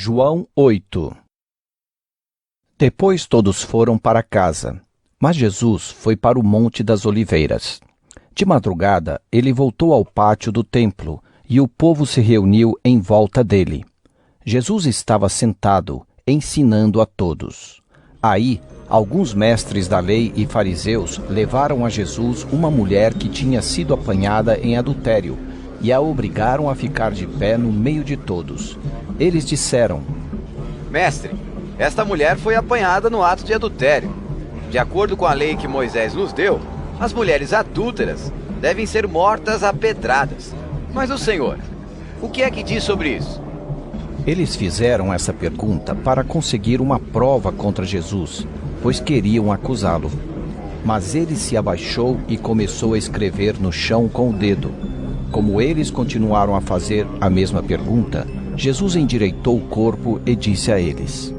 João 8. Depois todos foram para casa, mas Jesus foi para o Monte das Oliveiras. De madrugada, ele voltou ao pátio do templo, e o povo se reuniu em volta dele. Jesus estava sentado, ensinando a todos. Aí, alguns mestres da lei e fariseus levaram a Jesus uma mulher que tinha sido apanhada em adultério, e a obrigaram a ficar de pé no meio de todos. Eles disseram: Mestre, esta mulher foi apanhada no ato de adultério. De acordo com a lei que Moisés nos deu, as mulheres adúlteras devem ser mortas a pedradas. Mas o Senhor, o que é que diz sobre isso? Eles fizeram essa pergunta para conseguir uma prova contra Jesus, pois queriam acusá-lo. Mas ele se abaixou e começou a escrever no chão com o dedo. Como eles continuaram a fazer a mesma pergunta, Jesus endireitou o corpo e disse a eles: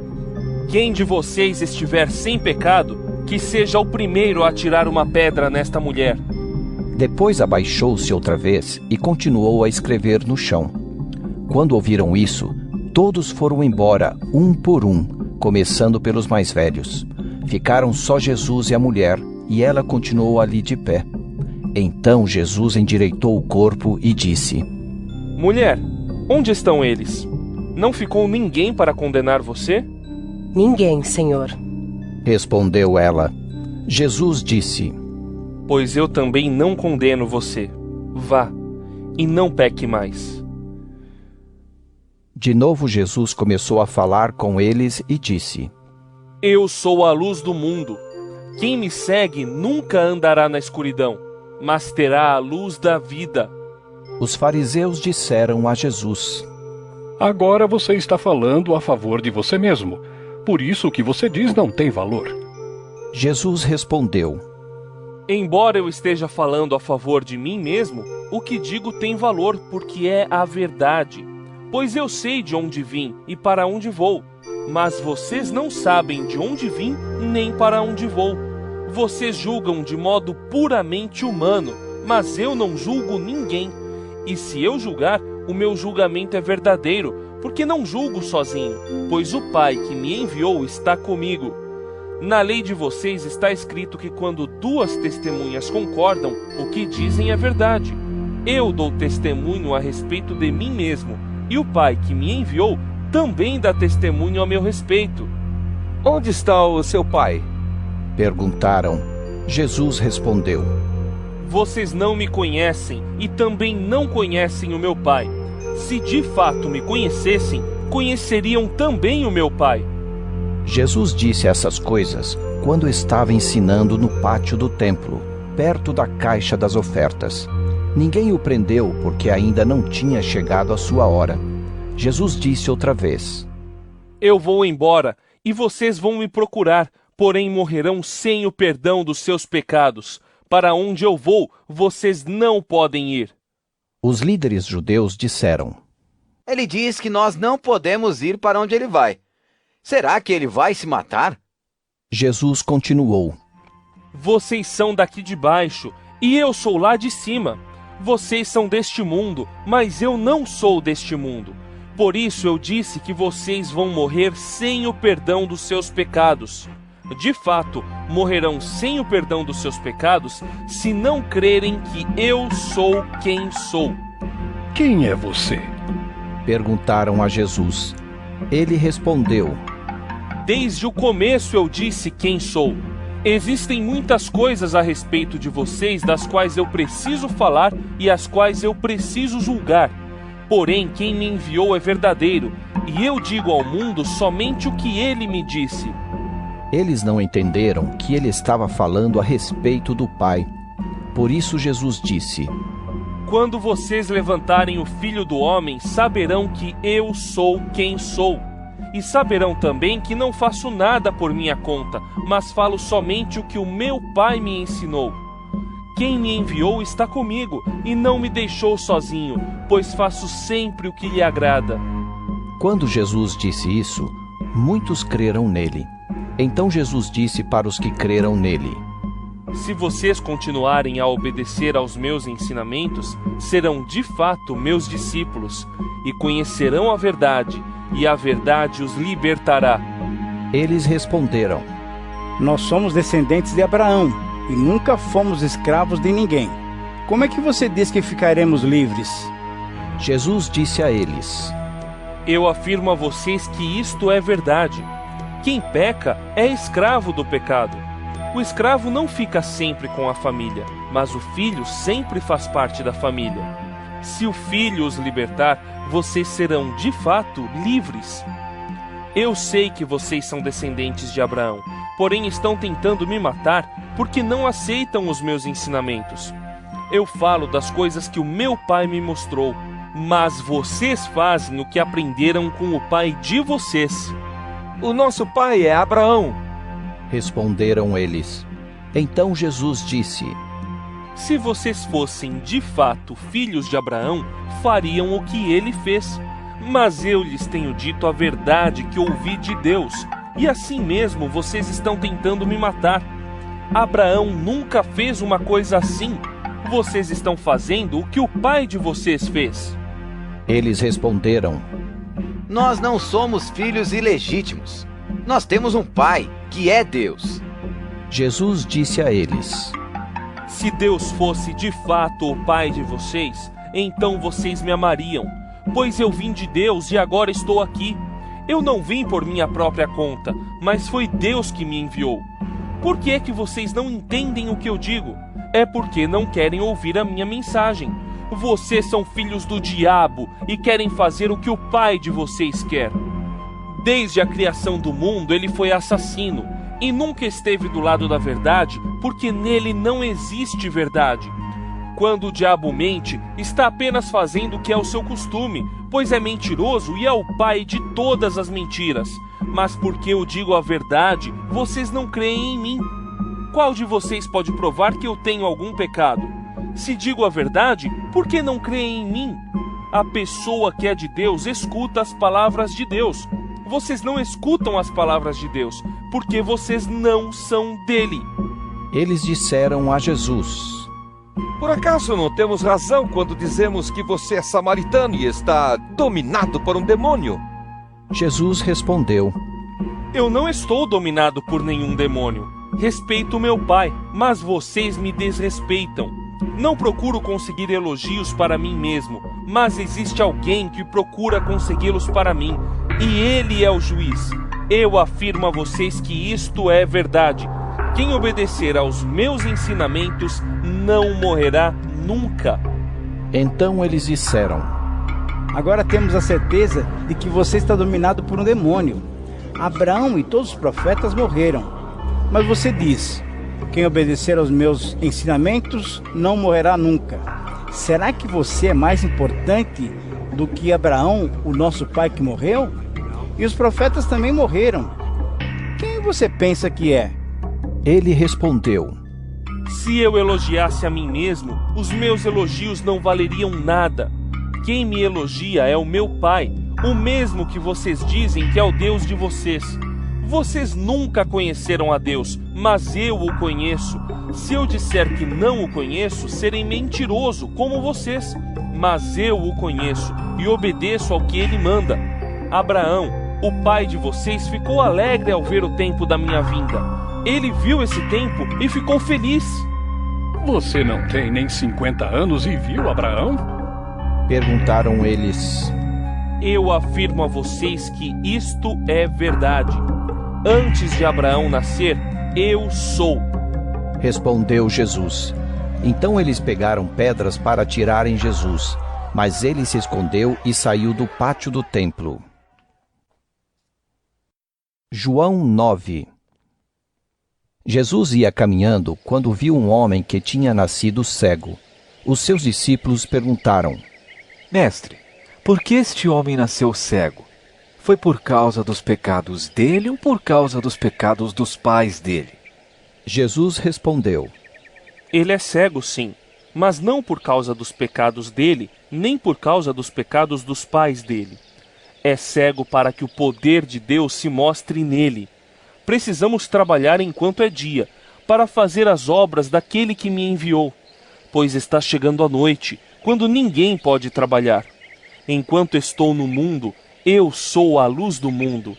Quem de vocês estiver sem pecado, que seja o primeiro a atirar uma pedra nesta mulher. Depois abaixou-se outra vez e continuou a escrever no chão. Quando ouviram isso, todos foram embora, um por um, começando pelos mais velhos. Ficaram só Jesus e a mulher, e ela continuou ali de pé. Então Jesus endireitou o corpo e disse: Mulher, onde estão eles? Não ficou ninguém para condenar você? Ninguém, Senhor. Respondeu ela. Jesus disse: Pois eu também não condeno você. Vá, e não peque mais. De novo Jesus começou a falar com eles e disse: Eu sou a luz do mundo. Quem me segue nunca andará na escuridão, mas terá a luz da vida. Os fariseus disseram a Jesus: Agora você está falando a favor de você mesmo. Por isso o que você diz não tem valor. Jesus respondeu: Embora eu esteja falando a favor de mim mesmo, o que digo tem valor porque é a verdade. Pois eu sei de onde vim e para onde vou, mas vocês não sabem de onde vim nem para onde vou. Vocês julgam de modo puramente humano, mas eu não julgo ninguém. E se eu julgar, o meu julgamento é verdadeiro, porque não julgo sozinho, pois o Pai que me enviou está comigo. Na lei de vocês está escrito que quando duas testemunhas concordam, o que dizem é verdade. Eu dou testemunho a respeito de mim mesmo, e o Pai que me enviou também dá testemunho a meu respeito. Onde está o seu pai? Perguntaram. Jesus respondeu: Vocês não me conhecem e também não conhecem o meu Pai. Se de fato me conhecessem, conheceriam também o meu Pai. Jesus disse essas coisas quando estava ensinando no pátio do templo, perto da caixa das ofertas. Ninguém o prendeu porque ainda não tinha chegado a sua hora. Jesus disse outra vez: Eu vou embora e vocês vão me procurar, porém morrerão sem o perdão dos seus pecados. Para onde eu vou, vocês não podem ir. Os líderes judeus disseram: Ele diz que nós não podemos ir para onde ele vai. Será que ele vai se matar? Jesus continuou: Vocês são daqui de baixo e eu sou lá de cima. Vocês são deste mundo, mas eu não sou deste mundo. Por isso eu disse que vocês vão morrer sem o perdão dos seus pecados. De fato, morrerão sem o perdão dos seus pecados se não crerem que eu sou quem sou. Quem é você? Perguntaram a Jesus. Ele respondeu: Desde o começo eu disse quem sou. Existem muitas coisas a respeito de vocês das quais eu preciso falar e as quais eu preciso julgar. Porém, quem me enviou é verdadeiro, e eu digo ao mundo somente o que ele me disse. Eles não entenderam que ele estava falando a respeito do Pai. Por isso Jesus disse: Quando vocês levantarem o Filho do Homem, saberão que eu sou quem sou. E saberão também que não faço nada por minha conta, mas falo somente o que o meu Pai me ensinou. Quem me enviou está comigo e não me deixou sozinho, pois faço sempre o que lhe agrada. Quando Jesus disse isso, muitos creram nele. Então Jesus disse para os que creram nele: Se vocês continuarem a obedecer aos meus ensinamentos, serão de fato meus discípulos, e conhecerão a verdade, e a verdade os libertará. Eles responderam: Nós somos descendentes de Abraão e nunca fomos escravos de ninguém. Como é que você diz que ficaremos livres? Jesus disse a eles: Eu afirmo a vocês que isto é verdade. Quem peca é escravo do pecado. O escravo não fica sempre com a família, mas o filho sempre faz parte da família. Se o filho os libertar, vocês serão de fato livres. Eu sei que vocês são descendentes de Abraão, porém estão tentando me matar porque não aceitam os meus ensinamentos. Eu falo das coisas que o meu pai me mostrou, mas vocês fazem o que aprenderam com o pai de vocês. O nosso pai é Abraão. Responderam eles. Então Jesus disse: Se vocês fossem de fato filhos de Abraão, fariam o que ele fez. Mas eu lhes tenho dito a verdade que ouvi de Deus, e assim mesmo vocês estão tentando me matar. Abraão nunca fez uma coisa assim. Vocês estão fazendo o que o pai de vocês fez. Eles responderam: Nós não somos filhos ilegítimos. Nós temos um pai, que é Deus. Jesus disse a eles: Se Deus fosse de fato o pai de vocês, então vocês me amariam, pois eu vim de Deus e agora estou aqui. Eu não vim por minha própria conta, mas foi Deus que me enviou. Por que é que vocês não entendem o que eu digo? É porque não querem ouvir a minha mensagem. Vocês são filhos do diabo e querem fazer o que o pai de vocês quer. Desde a criação do mundo ele foi assassino e nunca esteve do lado da verdade, porque nele não existe verdade. Quando o diabo mente, está apenas fazendo o que é o seu costume, pois é mentiroso e é o pai de todas as mentiras. Mas porque eu digo a verdade, vocês não creem em mim. Qual de vocês pode provar que eu tenho algum pecado? Se digo a verdade, por que não creem em mim? A pessoa que é de Deus escuta as palavras de Deus. Vocês não escutam as palavras de Deus, porque vocês não são dele. Eles disseram a Jesus: Por acaso não temos razão quando dizemos que você é samaritano e está dominado por um demônio? Jesus respondeu: Eu não estou dominado por nenhum demônio. Respeito meu pai, mas vocês me desrespeitam. Não procuro conseguir elogios para mim mesmo, mas existe alguém que procura consegui-los para mim, e ele é o juiz. Eu afirmo a vocês que isto é verdade. Quem obedecer aos meus ensinamentos não morrerá nunca. Então eles disseram: Agora temos a certeza de que você está dominado por um demônio. Abraão e todos os profetas morreram. Mas você diz: quem obedecer aos meus ensinamentos não morrerá nunca. Será que você é mais importante do que Abraão, o nosso pai que morreu? E os profetas também morreram. Quem você pensa que é? Ele respondeu: Se eu elogiasse a mim mesmo, os meus elogios não valeriam nada. Quem me elogia é o meu pai, o mesmo que vocês dizem que é o Deus de vocês. Vocês nunca conheceram a Deus, mas eu o conheço. Se eu disser que não o conheço, serei mentiroso como vocês. Mas eu o conheço e obedeço ao que ele manda. Abraão, o pai de vocês, ficou alegre ao ver o tempo da minha vinda. Ele viu esse tempo e ficou feliz. Você não tem nem 50 anos e viu Abraão? Perguntaram eles: Eu afirmo a vocês que isto é verdade. Antes de Abraão nascer, eu sou. Respondeu Jesus. Então eles pegaram pedras para atirarem Jesus, mas ele se escondeu e saiu do pátio do templo. João 9. Jesus ia caminhando quando viu um homem que tinha nascido cego. Os seus discípulos perguntaram: Mestre, por que este homem nasceu cego? Foi por causa dos pecados dele ou por causa dos pecados dos pais dele? Jesus respondeu: Ele é cego, sim, mas não por causa dos pecados dele, nem por causa dos pecados dos pais dele. É cego para que o poder de Deus se mostre nele. Precisamos trabalhar enquanto é dia, para fazer as obras daquele que me enviou, pois está chegando a noite, quando ninguém pode trabalhar. Enquanto estou no mundo, eu sou a luz do mundo.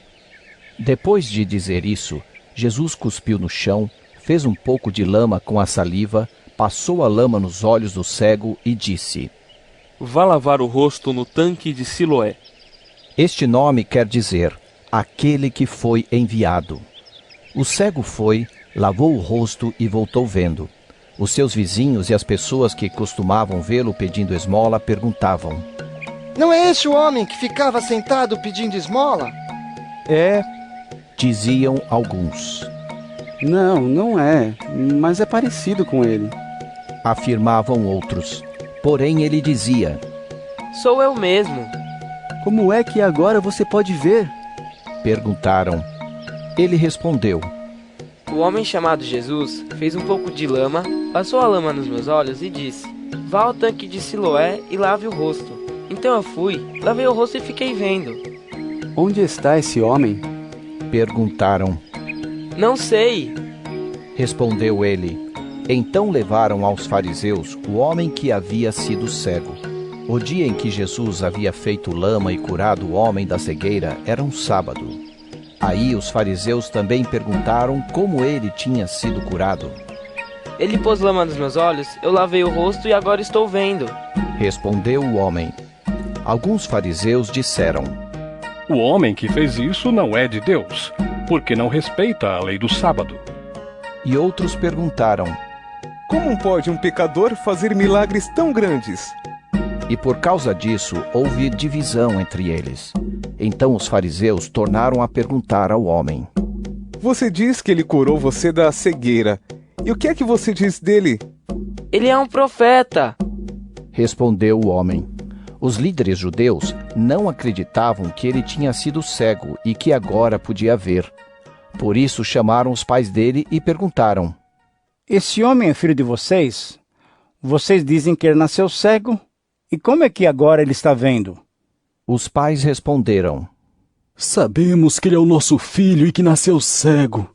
Depois de dizer isso, Jesus cuspiu no chão, fez um pouco de lama com a saliva, passou a lama nos olhos do cego e disse: Vá lavar o rosto no tanque de Siloé. Este nome quer dizer, aquele que foi enviado. O cego foi, lavou o rosto e voltou vendo. Os seus vizinhos e as pessoas que costumavam vê-lo pedindo esmola perguntavam: Não é este o homem que ficava sentado pedindo esmola? É. Diziam alguns. Não, não é, mas é parecido com ele. Afirmavam outros. Porém ele dizia: Sou eu mesmo. Como é que agora você pode ver? Perguntaram. Ele respondeu: O homem chamado Jesus fez um pouco de lama, passou a lama nos meus olhos e disse: Vá ao tanque de Siloé e lave o rosto. Então eu fui, lavei o rosto e fiquei vendo. Onde está esse homem? Perguntaram. Não sei. Respondeu ele. Então levaram aos fariseus o homem que havia sido cego. O dia em que Jesus havia feito lama e curado o homem da cegueira era um sábado. Aí os fariseus também perguntaram como ele tinha sido curado. Ele pôs lama nos meus olhos, eu lavei o rosto e agora estou vendo. Respondeu o homem. Alguns fariseus disseram: O homem que fez isso não é de Deus, porque não respeita a lei do sábado. E outros perguntaram: Como pode um pecador fazer milagres tão grandes? E por causa disso houve divisão entre eles. Então os fariseus tornaram a perguntar ao homem: Você diz que ele curou você da cegueira. E o que é que você diz dele? Ele é um profeta. Respondeu o homem. Os líderes judeus não acreditavam que ele tinha sido cego e que agora podia ver. Por isso chamaram os pais dele e perguntaram: Esse homem é filho de vocês? Vocês dizem que ele nasceu cego? E como é que agora ele está vendo? Os pais responderam: Sabemos que ele é o nosso filho e que nasceu cego.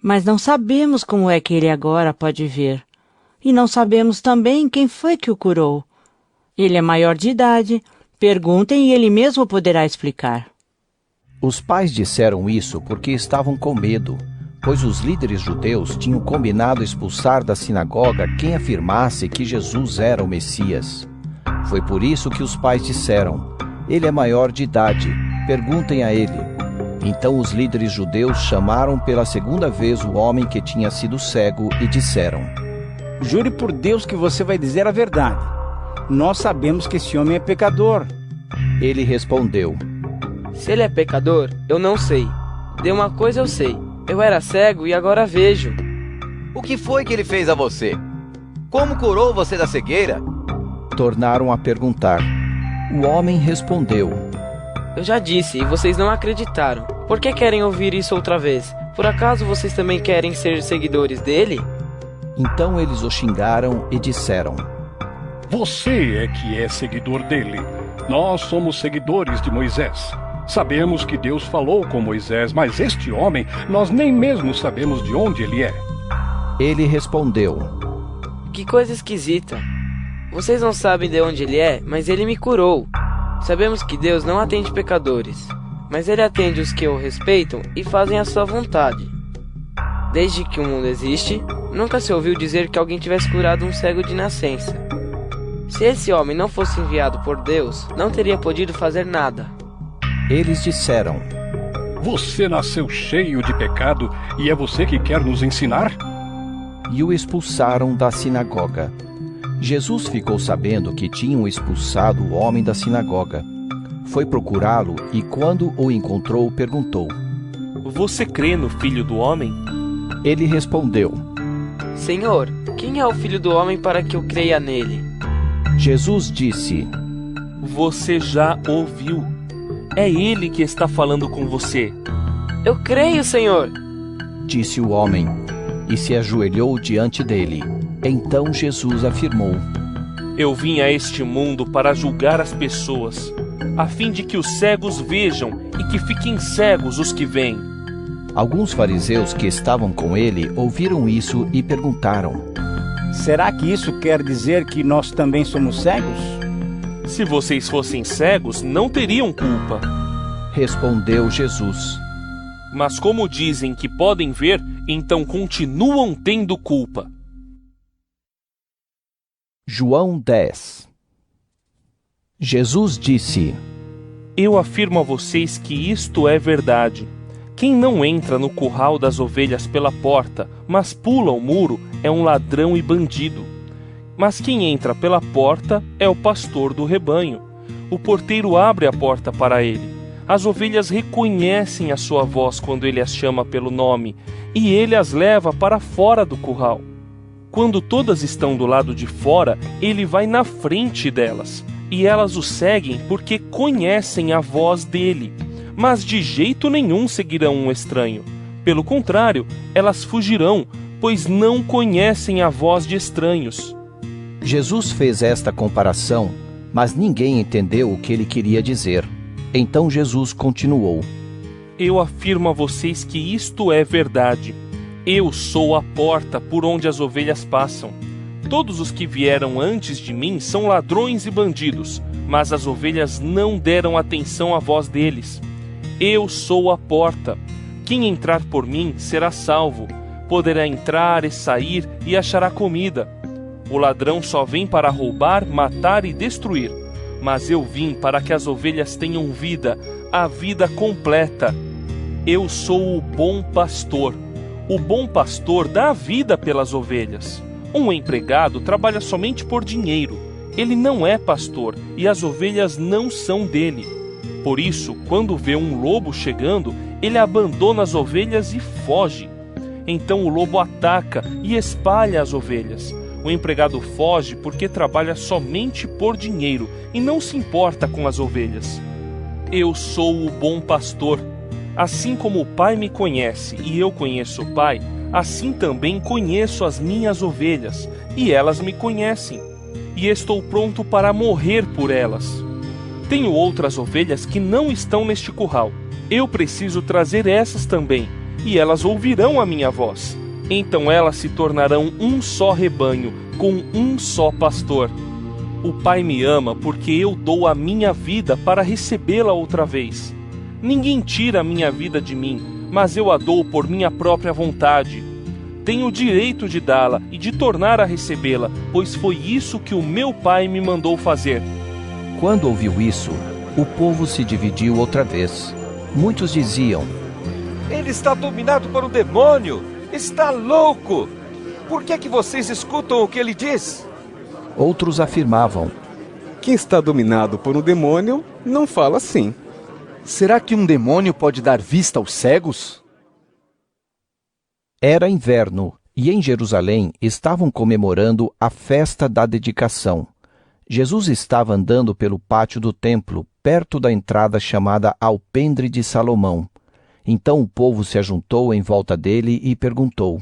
Mas não sabemos como é que ele agora pode ver. E não sabemos também quem foi que o curou. Ele é maior de idade. Perguntem e ele mesmo poderá explicar. Os pais disseram isso porque estavam com medo, pois os líderes judeus tinham combinado expulsar da sinagoga quem afirmasse que Jesus era o Messias. Foi por isso que os pais disseram: Ele é maior de idade, perguntem a ele. Então os líderes judeus chamaram pela segunda vez o homem que tinha sido cego e disseram: Jure por Deus que você vai dizer a verdade. Nós sabemos que esse homem é pecador. Ele respondeu: Se ele é pecador, eu não sei. De uma coisa eu sei. Eu era cego e agora vejo. O que foi que ele fez a você? Como curou você da cegueira? Tornaram a perguntar. O homem respondeu: Eu já disse e vocês não acreditaram. Por que querem ouvir isso outra vez? Por acaso vocês também querem ser seguidores dele? Então eles o xingaram e disseram: Você é que é seguidor dele. Nós somos seguidores de Moisés. Sabemos que Deus falou com Moisés, mas este homem, nós nem mesmo sabemos de onde ele é. Ele respondeu: Que coisa esquisita. Vocês não sabem de onde ele é, mas ele me curou. Sabemos que Deus não atende pecadores, mas ele atende os que o respeitam e fazem a sua vontade. Desde que o mundo existe, nunca se ouviu dizer que alguém tivesse curado um cego de nascença. Se esse homem não fosse enviado por Deus, não teria podido fazer nada. Eles disseram: Você nasceu cheio de pecado e é você que quer nos ensinar? E o expulsaram da sinagoga. Jesus ficou sabendo que tinham expulsado o homem da sinagoga. Foi procurá-lo e, quando o encontrou, perguntou: Você crê no Filho do Homem? Ele respondeu: Senhor, quem é o Filho do Homem para que eu creia nele? Jesus disse: Você já ouviu. É ele que está falando com você. Eu creio, Senhor, disse o homem, e se ajoelhou diante dele. Então Jesus afirmou: Eu vim a este mundo para julgar as pessoas, a fim de que os cegos vejam e que fiquem cegos os que veem. Alguns fariseus que estavam com ele ouviram isso e perguntaram: Será que isso quer dizer que nós também somos cegos? Se vocês fossem cegos, não teriam culpa. Respondeu Jesus: Mas como dizem que podem ver, então continuam tendo culpa. João 10. Jesus disse: Eu afirmo a vocês que isto é verdade. Quem não entra no curral das ovelhas pela porta, mas pula o muro, é um ladrão e bandido. Mas quem entra pela porta é o pastor do rebanho. O porteiro abre a porta para ele. As ovelhas reconhecem a sua voz quando ele as chama pelo nome, e ele as leva para fora do curral. Quando todas estão do lado de fora, ele vai na frente delas, e elas o seguem porque conhecem a voz dele. Mas de jeito nenhum seguirão um estranho. Pelo contrário, elas fugirão, pois não conhecem a voz de estranhos. Jesus fez esta comparação, mas ninguém entendeu o que ele queria dizer. Então Jesus continuou: Eu afirmo a vocês que isto é verdade. Eu sou a porta por onde as ovelhas passam. Todos os que vieram antes de mim são ladrões e bandidos, mas as ovelhas não deram atenção à voz deles. Eu sou a porta. Quem entrar por mim será salvo. Poderá entrar e sair e achará comida. O ladrão só vem para roubar, matar e destruir. Mas eu vim para que as ovelhas tenham vida, a vida completa. Eu sou o bom pastor. O bom pastor dá a vida pelas ovelhas. Um empregado trabalha somente por dinheiro. Ele não é pastor e as ovelhas não são dele. Por isso, quando vê um lobo chegando, ele abandona as ovelhas e foge. Então o lobo ataca e espalha as ovelhas. O empregado foge porque trabalha somente por dinheiro e não se importa com as ovelhas. Eu sou o bom pastor. Assim como o Pai me conhece e eu conheço o Pai, assim também conheço as minhas ovelhas, e elas me conhecem. E estou pronto para morrer por elas. Tenho outras ovelhas que não estão neste curral. Eu preciso trazer essas também, e elas ouvirão a minha voz. Então elas se tornarão um só rebanho, com um só pastor. O Pai me ama porque eu dou a minha vida para recebê-la outra vez. Ninguém tira a minha vida de mim, mas eu a dou por minha própria vontade. Tenho o direito de dá-la e de tornar a recebê-la, pois foi isso que o meu Pai me mandou fazer. Quando ouviu isso, o povo se dividiu outra vez. Muitos diziam: Ele está dominado por um demônio! Está louco! Por que vocês escutam o que ele diz? Outros afirmavam: Quem está dominado por um demônio não fala assim. Será que um demônio pode dar vista aos cegos? Era inverno e em Jerusalém estavam comemorando a festa da dedicação. Jesus estava andando pelo pátio do templo, perto da entrada chamada Alpendre de Salomão. Então o povo se ajuntou em volta dele e perguntou: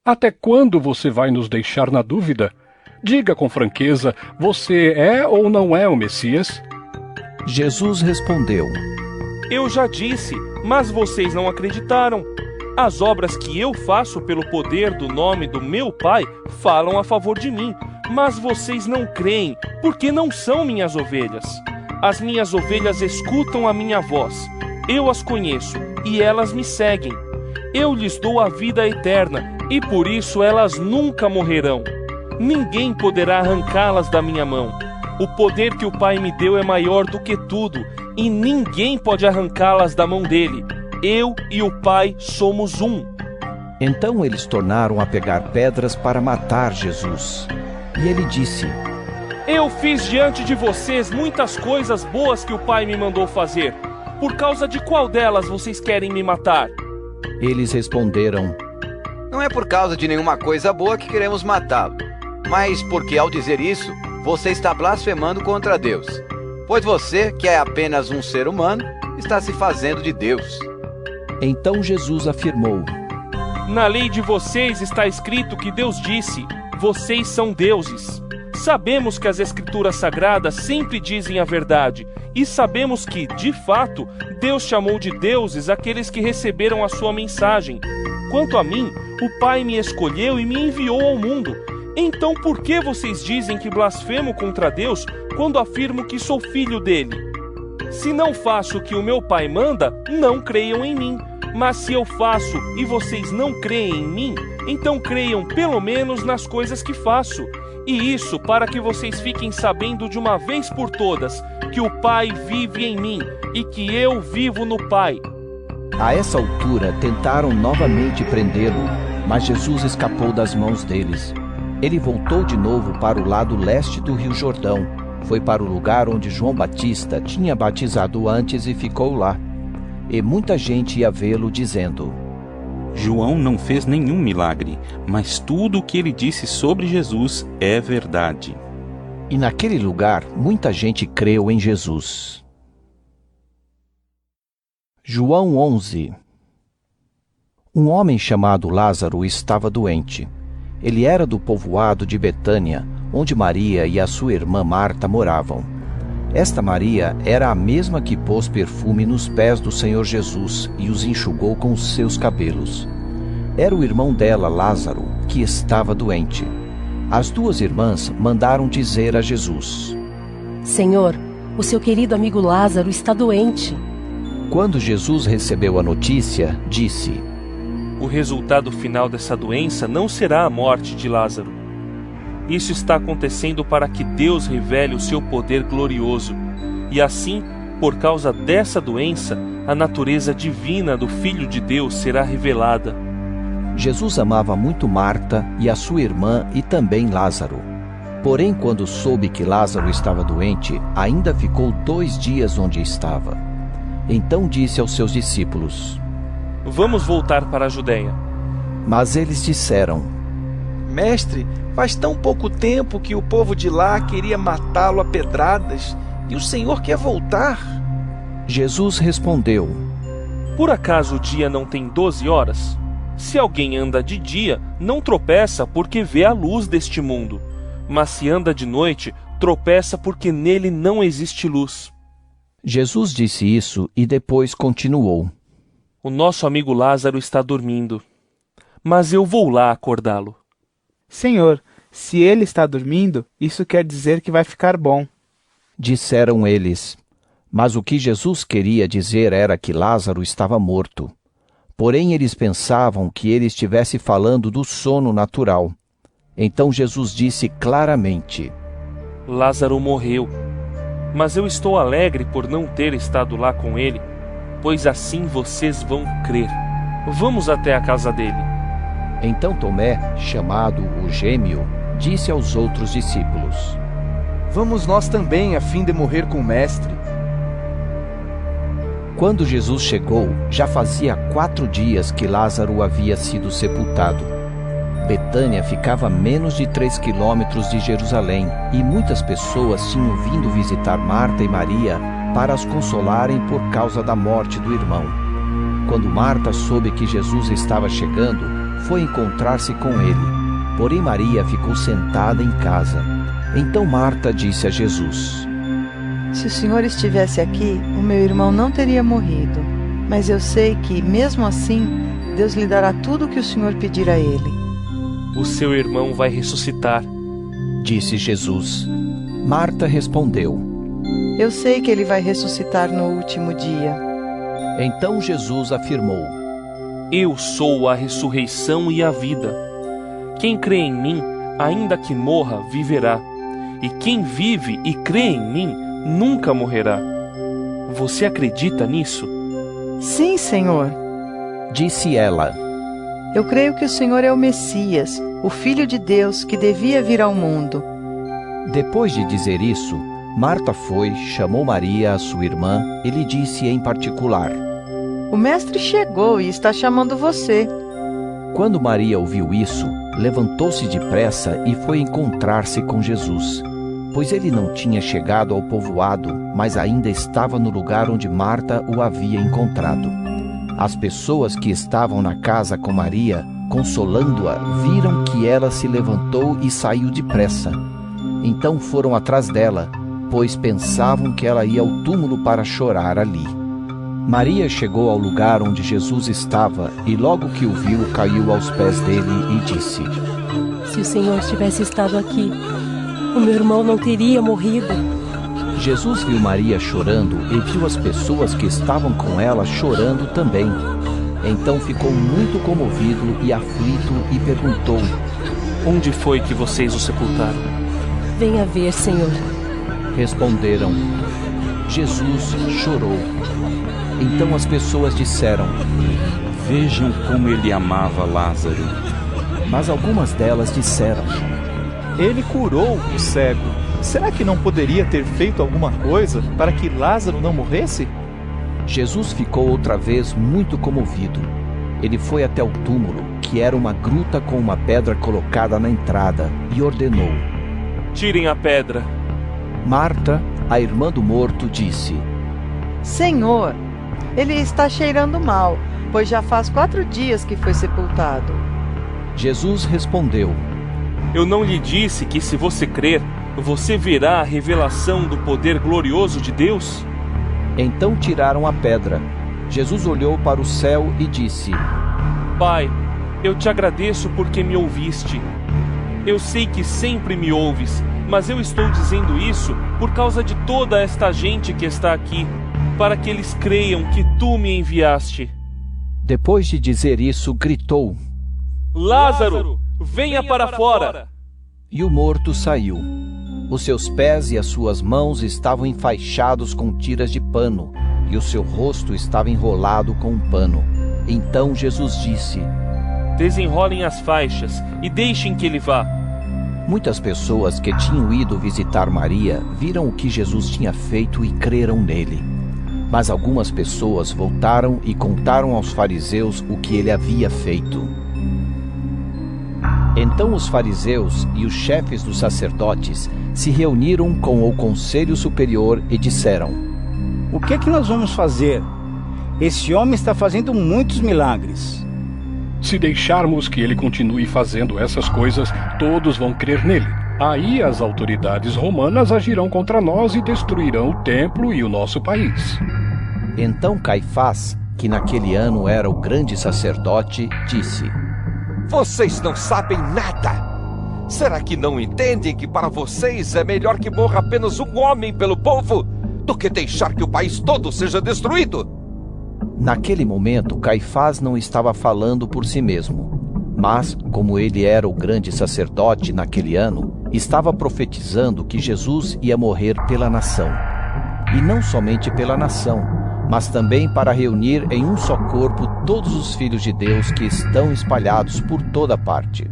Até quando você vai nos deixar na dúvida? Diga com franqueza, você é ou não é o Messias? Jesus respondeu: Eu já disse, mas vocês não acreditaram. As obras que eu faço pelo poder do nome do meu Pai falam a favor de mim, mas vocês não creem, porque não são minhas ovelhas. As minhas ovelhas escutam a minha voz. Eu as conheço, e elas me seguem. Eu lhes dou a vida eterna, e por isso elas nunca morrerão. Ninguém poderá arrancá-las da minha mão. O poder que o Pai me deu é maior do que tudo, e ninguém pode arrancá-las da mão dele. Eu e o Pai somos um. Então eles tornaram a pegar pedras para matar Jesus. E ele disse: Eu fiz diante de vocês muitas coisas boas que o Pai me mandou fazer. Por causa de qual delas vocês querem me matar? Eles responderam: Não é por causa de nenhuma coisa boa que queremos matá-lo, mas porque ao dizer isso, você está blasfemando contra Deus. Pois você, que é apenas um ser humano, está se fazendo de Deus. Então Jesus afirmou: Na lei de vocês está escrito que Deus disse: Vocês são deuses. Sabemos que as Escrituras Sagradas sempre dizem a verdade, e sabemos que, de fato, Deus chamou de deuses aqueles que receberam a sua mensagem. Quanto a mim, o Pai me escolheu e me enviou ao mundo. Então por que vocês dizem que blasfemo contra Deus quando afirmo que sou filho dele? Se não faço o que o meu Pai manda, não creiam em mim. Mas se eu faço e vocês não creem em mim, então creiam pelo menos nas coisas que faço. E isso para que vocês fiquem sabendo de uma vez por todas que o Pai vive em mim e que eu vivo no Pai. A essa altura tentaram novamente prendê-lo, mas Jesus escapou das mãos deles. Ele voltou de novo para o lado leste do Rio Jordão. Foi para o lugar onde João Batista tinha batizado antes e ficou lá. E muita gente ia vê-lo dizendo: João não fez nenhum milagre, mas tudo o que ele disse sobre Jesus é verdade. E naquele lugar, muita gente creu em Jesus. João 11. Um homem chamado Lázaro estava doente. Ele era do povoado de Betânia, onde Maria e a sua irmã Marta moravam. Esta Maria era a mesma que pôs perfume nos pés do Senhor Jesus e os enxugou com os seus cabelos. Era o irmão dela, Lázaro, que estava doente. As duas irmãs mandaram dizer a Jesus: Senhor, o seu querido amigo Lázaro está doente. Quando Jesus recebeu a notícia, disse: O resultado final dessa doença não será a morte de Lázaro. Isso está acontecendo para que Deus revele o seu poder glorioso. E assim, por causa dessa doença, a natureza divina do Filho de Deus será revelada. Jesus amava muito Marta e a sua irmã e também Lázaro. Porém, quando soube que Lázaro estava doente, ainda ficou 2 dias onde estava. Então disse aos seus discípulos: Vamos voltar para a Judéia. Mas eles disseram: Mestre, faz tão pouco tempo que o povo de lá queria matá-lo a pedradas, e o Senhor quer voltar? Jesus respondeu: Por acaso o dia não tem 12 horas? Se alguém anda de dia, não tropeça porque vê a luz deste mundo. Mas se anda de noite, tropeça porque nele não existe luz. Jesus disse isso e depois continuou: O nosso amigo Lázaro está dormindo, mas eu vou lá acordá-lo. Senhor, se ele está dormindo, isso quer dizer que vai ficar bom. Disseram eles. Mas o que Jesus queria dizer era que Lázaro estava morto. Porém, eles pensavam que ele estivesse falando do sono natural. Então Jesus disse claramente: Lázaro morreu, mas eu estou alegre por não ter estado lá com ele, pois assim vocês vão crer. Vamos até a casa dele. Então Tomé, chamado o Gêmeo, disse aos outros discípulos: Vamos nós também, a fim de morrer com o Mestre. Quando Jesus chegou, já fazia 4 dias que Lázaro havia sido sepultado. Betânia ficava a menos de 3 quilômetros de Jerusalém, e muitas pessoas tinham vindo visitar Marta e Maria para as consolarem por causa da morte do irmão. Quando Marta soube que Jesus estava chegando, foi encontrar-se com ele. Porém Maria ficou sentada em casa. Então Marta disse a Jesus: Se o Senhor estivesse aqui, o meu irmão não teria morrido. Mas eu sei que, mesmo assim, Deus lhe dará tudo o que o Senhor pedir a ele. O seu irmão vai ressuscitar, disse Jesus. Marta respondeu: Eu sei que ele vai ressuscitar no último dia. Então Jesus afirmou: Eu sou a ressurreição e a vida. Quem crê em mim, ainda que morra, viverá. E quem vive e crê em mim, nunca morrerá. Você acredita nisso? Sim, Senhor, disse ela. Eu creio que o Senhor é o Messias, o Filho de Deus que devia vir ao mundo. Depois de dizer isso, Marta foi, chamou Maria, a sua irmã, e lhe disse em particular: O Mestre chegou e está chamando você. Quando Maria ouviu isso, levantou-se depressa e foi encontrar-se com Jesus, pois ele não tinha chegado ao povoado, mas ainda estava no lugar onde Marta o havia encontrado. As pessoas que estavam na casa com Maria, consolando-a, viram que ela se levantou e saiu depressa. Então foram atrás dela, pois pensavam que ela ia ao túmulo para chorar ali. Maria chegou ao lugar onde Jesus estava e logo que o viu, caiu aos pés dele e disse: Se o Senhor tivesse estado aqui, o meu irmão não teria morrido. Jesus viu Maria chorando e viu as pessoas que estavam com ela chorando também. Então ficou muito comovido e aflito e perguntou: Onde foi que vocês o sepultaram? Venha ver, Senhor. Responderam. Jesus chorou. Então as pessoas disseram: Vejam como ele amava Lázaro. Mas algumas delas disseram: Ele curou o cego. Será que não poderia ter feito alguma coisa para que Lázaro não morresse? Jesus ficou outra vez muito comovido. Ele foi até o túmulo, que era uma gruta com uma pedra colocada na entrada, e ordenou: Tirem a pedra. Marta, a irmã do morto, disse: Senhor, ele está cheirando mal, pois já faz 4 dias que foi sepultado. Jesus respondeu: Eu não lhe disse que, se você crer, você verá a revelação do poder glorioso de Deus? Então tiraram a pedra. Jesus olhou para o céu e disse: Pai, eu te agradeço porque me ouviste. Eu sei que sempre me ouves, mas eu estou dizendo isso por causa de toda esta gente que está aqui, para que eles creiam que tu me enviaste. Depois de dizer isso, gritou: Lázaro, venha para fora! E o morto saiu. Os seus pés e as suas mãos estavam enfaixados com tiras de pano, e o seu rosto estava enrolado com um pano. Então Jesus disse: Desenrolem as faixas e deixem que ele vá. Muitas pessoas que tinham ido visitar Maria viram o que Jesus tinha feito e creram nele. Mas algumas pessoas voltaram e contaram aos fariseus o que ele havia feito. Então os fariseus e os chefes dos sacerdotes se reuniram com o conselho superior e disseram: O que é que nós vamos fazer? Esse homem está fazendo muitos milagres. Se deixarmos que ele continue fazendo essas coisas, todos vão crer nele. Aí as autoridades romanas agirão contra nós e destruirão o templo e o nosso país. Então Caifás, que naquele ano era o grande sacerdote, disse: Vocês não sabem nada! Será que não entendem que para vocês é melhor que morra apenas um homem pelo povo do que deixar que o país todo seja destruído? Naquele momento, Caifás não estava falando por si mesmo, mas, como ele era o grande sacerdote naquele ano, estava profetizando que Jesus ia morrer pela nação. E não somente pela nação, mas também para reunir em um só corpo todos os filhos de Deus que estão espalhados por toda parte.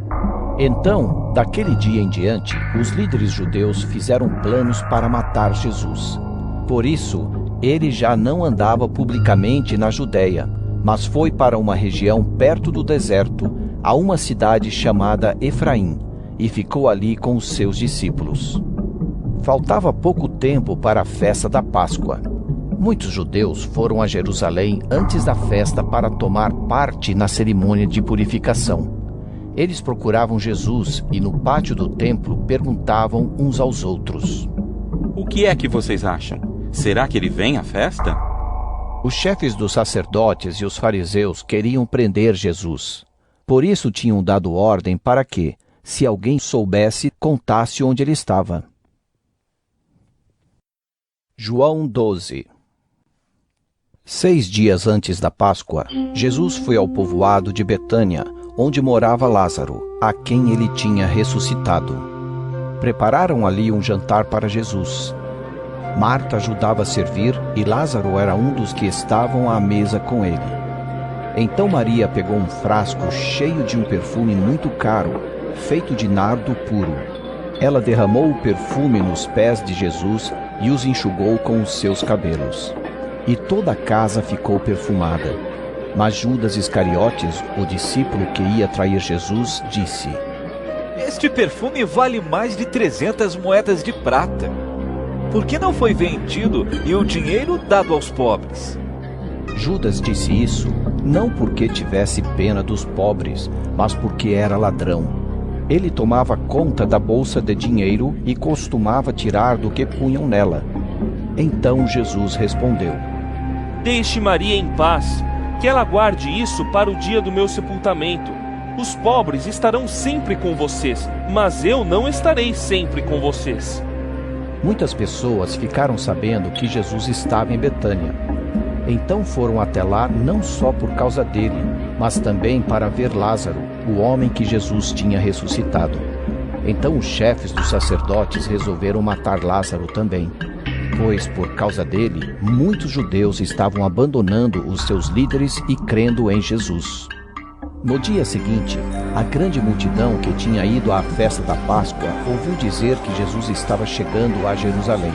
Então, daquele dia em diante, os líderes judeus fizeram planos para matar Jesus. Por isso, ele já não andava publicamente na Judéia, mas foi para uma região perto do deserto, a uma cidade chamada Efraim, e ficou ali com os seus discípulos. Faltava pouco tempo para a festa da Páscoa. Muitos judeus foram a Jerusalém antes da festa para tomar parte na cerimônia de purificação. Eles procuravam Jesus e no pátio do templo perguntavam uns aos outros: O que é que vocês acham? Será que ele vem à festa? Os chefes dos sacerdotes e os fariseus queriam prender Jesus. Por isso tinham dado ordem para que, se alguém soubesse, contasse onde ele estava. João 12. 6 dias antes da Páscoa, Jesus foi ao povoado de Betânia, onde morava Lázaro, a quem ele tinha ressuscitado. Prepararam ali um jantar para Jesus. Marta ajudava a servir e Lázaro era um dos que estavam à mesa com ele. Então Maria pegou um frasco cheio de um perfume muito caro, feito de nardo puro. Ela derramou o perfume nos pés de Jesus e os enxugou com os seus cabelos. E toda a casa ficou perfumada. Mas Judas Iscariotes, o discípulo que ia trair Jesus, disse: Este perfume vale mais de 300 moedas de prata. Por que não foi vendido e o dinheiro dado aos pobres? Judas disse isso não porque tivesse pena dos pobres, mas porque era ladrão. Ele tomava conta da bolsa de dinheiro e costumava tirar do que punham nela. Então Jesus respondeu: Deixe Maria em paz, que ela guarde isso para o dia do meu sepultamento. Os pobres estarão sempre com vocês, mas eu não estarei sempre com vocês. Muitas pessoas ficaram sabendo que Jesus estava em Betânia. Então foram até lá não só por causa dele, mas também para ver Lázaro, o homem que Jesus tinha ressuscitado. Então os chefes dos sacerdotes resolveram matar Lázaro também, pois por causa dele, muitos judeus estavam abandonando os seus líderes e crendo em Jesus. No dia seguinte, a grande multidão que tinha ido à festa da Páscoa ouviu dizer que Jesus estava chegando a Jerusalém.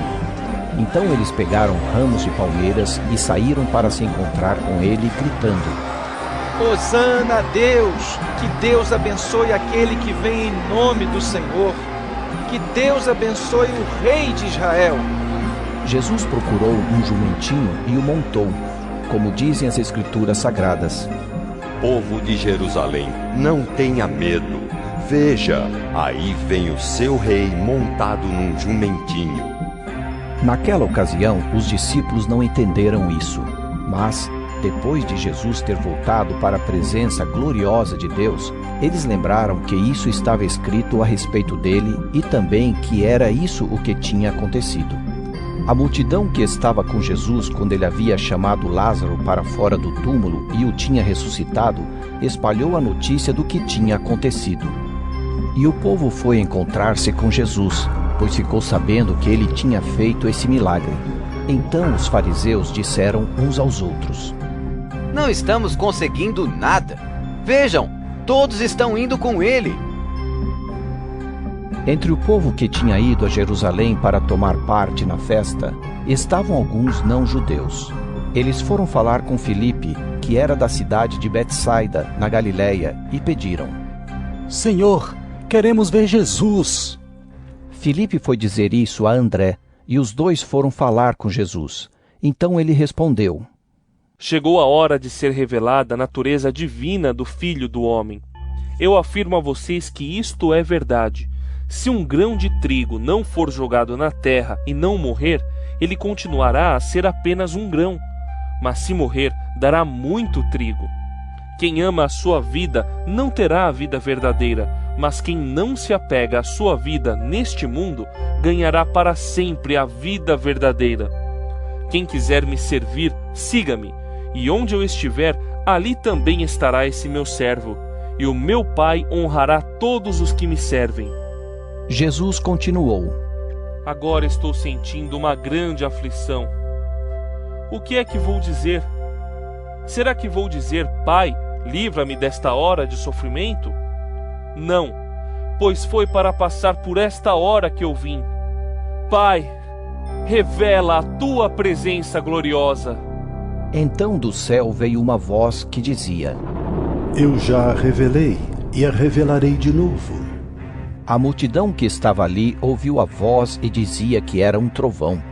Então eles pegaram ramos de palmeiras e saíram para se encontrar com ele, gritando: Hosana a Deus! Que Deus abençoe aquele que vem em nome do Senhor! Que Deus abençoe o Rei de Israel! Jesus procurou um jumentinho e o montou, como dizem as Escrituras Sagradas. Povo de Jerusalém, não tenha medo. Veja, aí vem o seu rei montado num jumentinho. Naquela ocasião, os discípulos não entenderam isso, mas, depois de Jesus ter voltado para a presença gloriosa de Deus, eles lembraram que isso estava escrito a respeito dele e também que era isso o que tinha acontecido. A multidão que estava com Jesus quando ele havia chamado Lázaro para fora do túmulo e o tinha ressuscitado, espalhou a notícia do que tinha acontecido. E o povo foi encontrar-se com Jesus, pois ficou sabendo que ele tinha feito esse milagre. Então os fariseus disseram uns aos outros: Não estamos conseguindo nada. Vejam, todos estão indo com ele. Entre o povo que tinha ido a Jerusalém para tomar parte na festa, estavam alguns não-judeus. Eles foram falar com Filipe, que era da cidade de Betsaida, na Galiléia, e pediram: Senhor, queremos ver Jesus. Filipe foi dizer isso a André, e os dois foram falar com Jesus. Então ele respondeu: Chegou a hora de ser revelada a natureza divina do Filho do Homem. Eu afirmo a vocês que isto é verdade. Se um grão de trigo não for jogado na terra e não morrer, ele continuará a ser apenas um grão. Mas se morrer, dará muito trigo. Quem ama a sua vida não terá a vida verdadeira, mas quem não se apega à sua vida neste mundo, ganhará para sempre a vida verdadeira. Quem quiser me servir, siga-me, e onde eu estiver, ali também estará esse meu servo, e o meu Pai honrará todos os que me servem. Jesus continuou: Agora estou sentindo uma grande aflição. O que é que vou dizer? Será que vou dizer: Pai, livra-me desta hora de sofrimento? Não, pois foi para passar por esta hora que eu vim. Pai, revela a tua presença gloriosa. Então do céu veio uma voz que dizia: Eu já a revelei e a revelarei de novo. A multidão que estava ali ouviu a voz e dizia que era um trovão.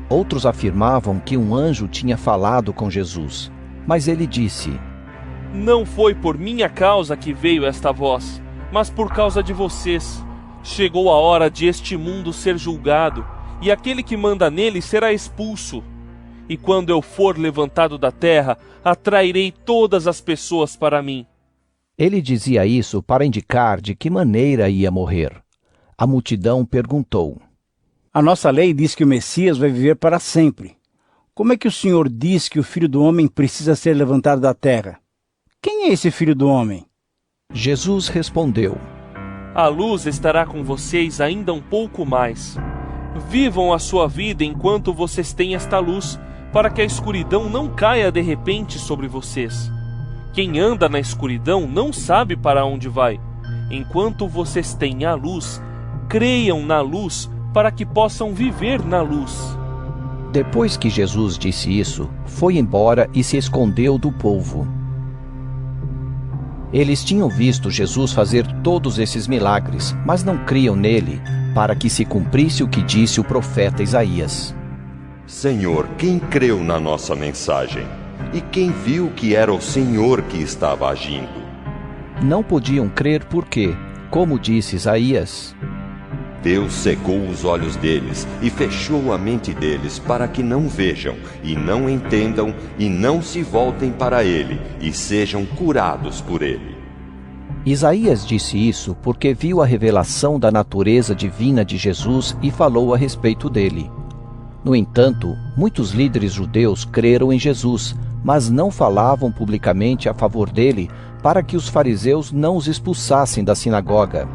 Outros afirmavam que um anjo tinha falado com Jesus. Mas ele disse: Não foi por minha causa que veio esta voz, mas por causa de vocês. Chegou a hora de este mundo ser julgado, e aquele que manda nele será expulso. E quando eu for levantado da terra, atrairei todas as pessoas para mim. Ele dizia isso para indicar de que maneira ia morrer. A multidão perguntou: A nossa lei diz que o Messias vai viver para sempre. Como é que o Senhor diz que o Filho do Homem precisa ser levantado da terra? Quem é esse Filho do Homem? Jesus respondeu: A luz estará com vocês ainda um pouco mais. Vivam a sua vida enquanto vocês têm esta luz, para que a escuridão não caia de repente sobre vocês. Quem anda na escuridão não sabe para onde vai. Enquanto vocês têm a luz, creiam na luz para que possam viver na luz. Depois que Jesus disse isso, foi embora e se escondeu do povo. Eles tinham visto Jesus fazer todos esses milagres, mas não criam nele, para que se cumprisse o que disse o profeta Isaías: Senhor, quem creu na nossa mensagem? E quem viu que era o Senhor que estava agindo? Não podiam crer porque, Como disse Isaías: Deus cegou os olhos deles e fechou a mente deles para que não vejam e não entendam e não se voltem para ele e sejam curados por ele. Isaías disse isso porque viu a revelação da natureza divina de Jesus e falou a respeito dele. No entanto, muitos líderes judeus creram em Jesus, mas não falavam publicamente a favor dele para que os fariseus não os expulsassem da sinagoga.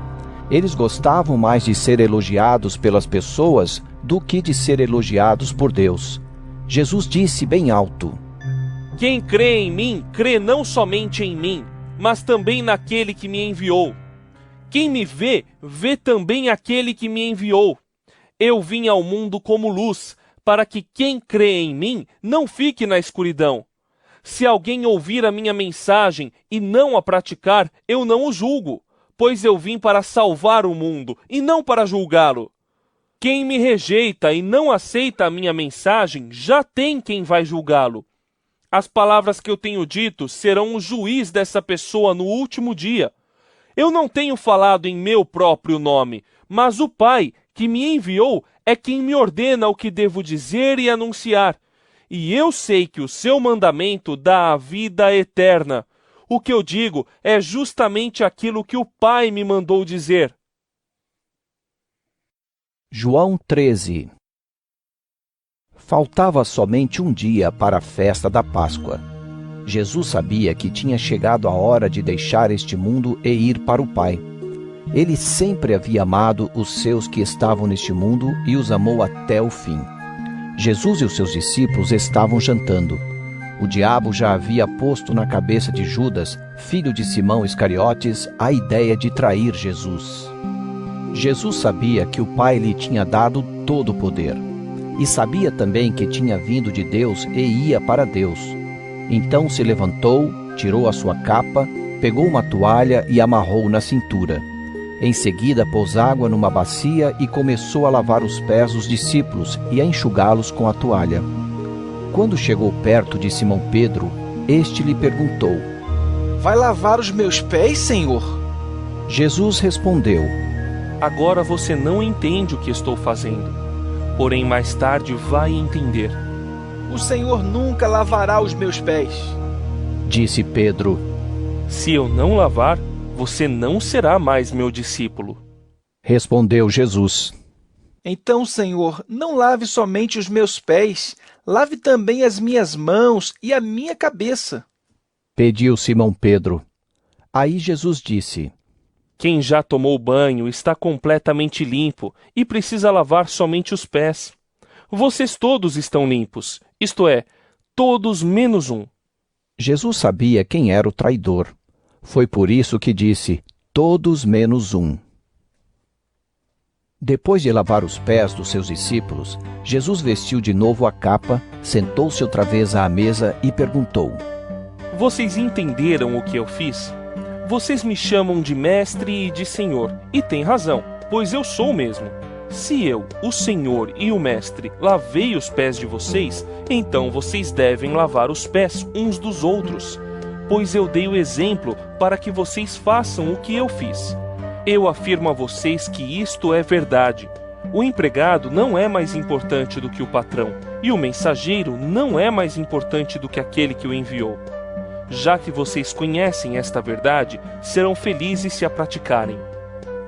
Eles gostavam mais de ser elogiados pelas pessoas do que de ser elogiados por Deus. Jesus disse bem alto: Quem crê em mim, crê não somente em mim, mas também naquele que me enviou. Quem me vê, vê também aquele que me enviou. Eu vim ao mundo como luz, para que quem crê em mim não fique na escuridão. Se alguém ouvir a minha mensagem e não a praticar, eu não o julgo, pois eu vim para salvar o mundo e não para julgá-lo. Quem me rejeita e não aceita a minha mensagem, já tem quem vai julgá-lo. As palavras que eu tenho dito serão o juiz dessa pessoa no último dia. Eu não tenho falado em meu próprio nome, mas o Pai, que me enviou, é quem me ordena o que devo dizer e anunciar. E eu sei que o seu mandamento dá a vida eterna. O que eu digo é justamente aquilo que o Pai me mandou dizer. João 13. Faltava somente um dia para a festa da Páscoa. Jesus sabia que tinha chegado a hora de deixar este mundo e ir para o Pai. Ele sempre havia amado os seus que estavam neste mundo e os amou até o fim. Jesus e os seus discípulos estavam jantando. O diabo já havia posto na cabeça de Judas, filho de Simão Iscariotes, a ideia de trair Jesus. Jesus sabia que o Pai lhe tinha dado todo o poder. E sabia também que tinha vindo de Deus e ia para Deus. Então se levantou, tirou a sua capa, pegou uma toalha e amarrou na cintura. Em seguida pôs água numa bacia e começou a lavar os pés dos discípulos e a enxugá-los com a toalha. Quando chegou perto de Simão Pedro, este lhe perguntou: Vai lavar os meus pés, Senhor? Jesus respondeu: Agora você não entende o que estou fazendo. Porém, mais tarde vai entender. O Senhor nunca lavará os meus pés. Disse Pedro: Se eu não lavar, você não será mais meu discípulo. Respondeu Jesus: Então, Senhor, não lave somente os meus pés, lave também as minhas mãos e a minha cabeça. Pediu Simão Pedro. Aí Jesus disse: Quem já tomou banho está completamente limpo e precisa lavar somente os pés. Vocês todos estão limpos, isto é, todos menos um. Jesus sabia quem era o traidor. Foi por isso que disse: todos menos um. Depois de lavar os pés dos seus discípulos, Jesus vestiu de novo a capa, sentou-se outra vez à mesa e perguntou: Vocês entenderam o que eu fiz? Vocês me chamam de mestre e de senhor, e têm razão, pois eu sou mesmo. Se eu, o senhor e o mestre, lavei os pés de vocês, então vocês devem lavar os pés uns dos outros, pois eu dei o exemplo para que vocês façam o que eu fiz. Eu afirmo a vocês que isto é verdade. O empregado não é mais importante do que o patrão, e o mensageiro não é mais importante do que aquele que o enviou. Já que vocês conhecem esta verdade, serão felizes se a praticarem.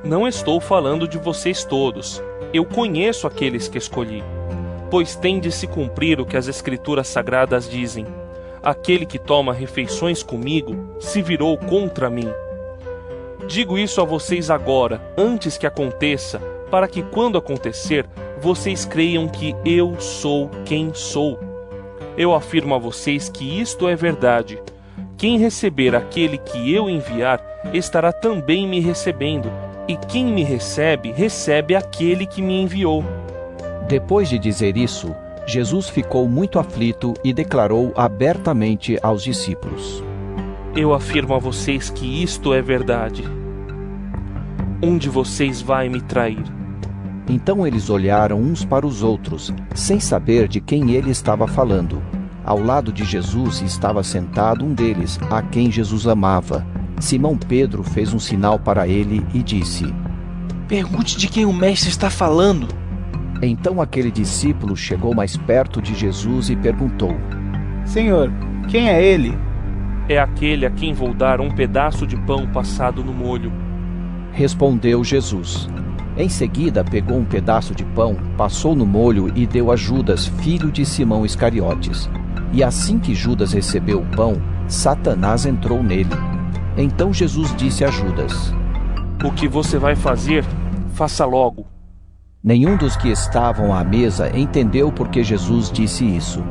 Não estou falando de vocês todos. Eu conheço aqueles que escolhi. Pois tem de se cumprir o que as Escrituras Sagradas dizem: aquele que toma refeições comigo se virou contra mim. Digo isso a vocês agora, antes que aconteça, para que quando acontecer, vocês creiam que eu sou quem sou. Eu afirmo a vocês que isto é verdade. Quem receber aquele que eu enviar, estará também me recebendo, e quem me recebe, recebe aquele que me enviou. Depois de dizer isso, Jesus ficou muito aflito e declarou abertamente aos discípulos: Eu afirmo a vocês que isto é verdade. Um de vocês vai me trair. Então eles olharam uns para os outros, sem saber de quem ele estava falando. Ao lado de Jesus estava sentado um deles, a quem Jesus amava. Simão Pedro fez um sinal para ele e disse: Pergunte de quem o mestre está falando. Então aquele discípulo chegou mais perto de Jesus e perguntou: Senhor, quem é ele? É aquele a quem vou dar um pedaço de pão passado no molho. Respondeu Jesus. Em seguida pegou um pedaço de pão, passou no molho e deu a Judas, filho de Simão Iscariotes. E assim que Judas recebeu o pão, Satanás entrou nele. Então Jesus disse a Judas: O que você vai fazer, faça logo. Nenhum dos que estavam à mesa entendeu por que Jesus disse isso.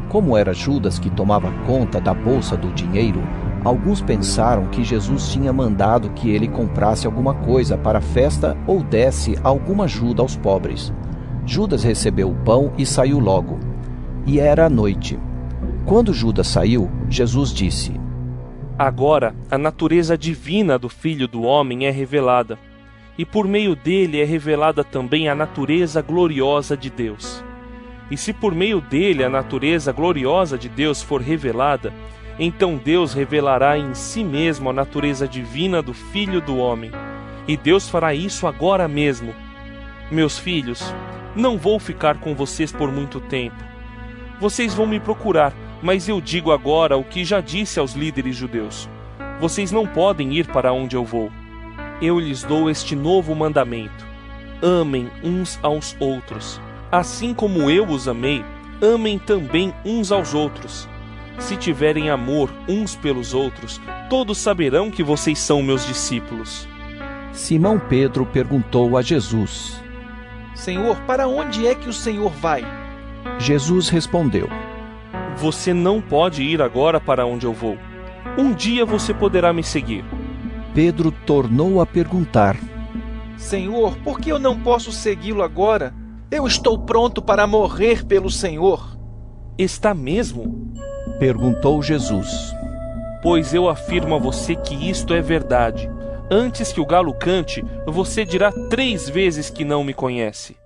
Como era Judas que tomava conta da bolsa do dinheiro, alguns pensaram que Jesus tinha mandado que ele comprasse alguma coisa para a festa ou desse alguma ajuda aos pobres. Judas recebeu o pão e saiu logo. E era a noite. Quando Judas saiu, Jesus disse: Agora a natureza divina do Filho do Homem é revelada, e por meio dele é revelada também a natureza gloriosa de Deus. E se por meio dele a natureza gloriosa de Deus for revelada, então Deus revelará em si mesmo a natureza divina do Filho do Homem. E Deus fará isso agora mesmo. Meus filhos, não vou ficar com vocês por muito tempo. Vocês vão me procurar, mas eu digo agora o que já disse aos líderes judeus: vocês não podem ir para onde eu vou. Eu lhes dou este novo mandamento: amem uns aos outros. Assim como eu os amei, amem também uns aos outros. Se tiverem amor uns pelos outros, todos saberão que vocês são meus discípulos. Simão Pedro perguntou a Jesus: Senhor, para onde é que o Senhor vai? Jesus respondeu: Você não pode ir agora para onde eu vou. Um dia você poderá me seguir. Pedro tornou a perguntar: Senhor, por que eu não posso segui-lo agora? Eu estou pronto para morrer pelo Senhor. Está mesmo? Perguntou Jesus. Pois eu afirmo a você que isto é verdade. Antes que o galo cante, você dirá 3 vezes que não me conhece.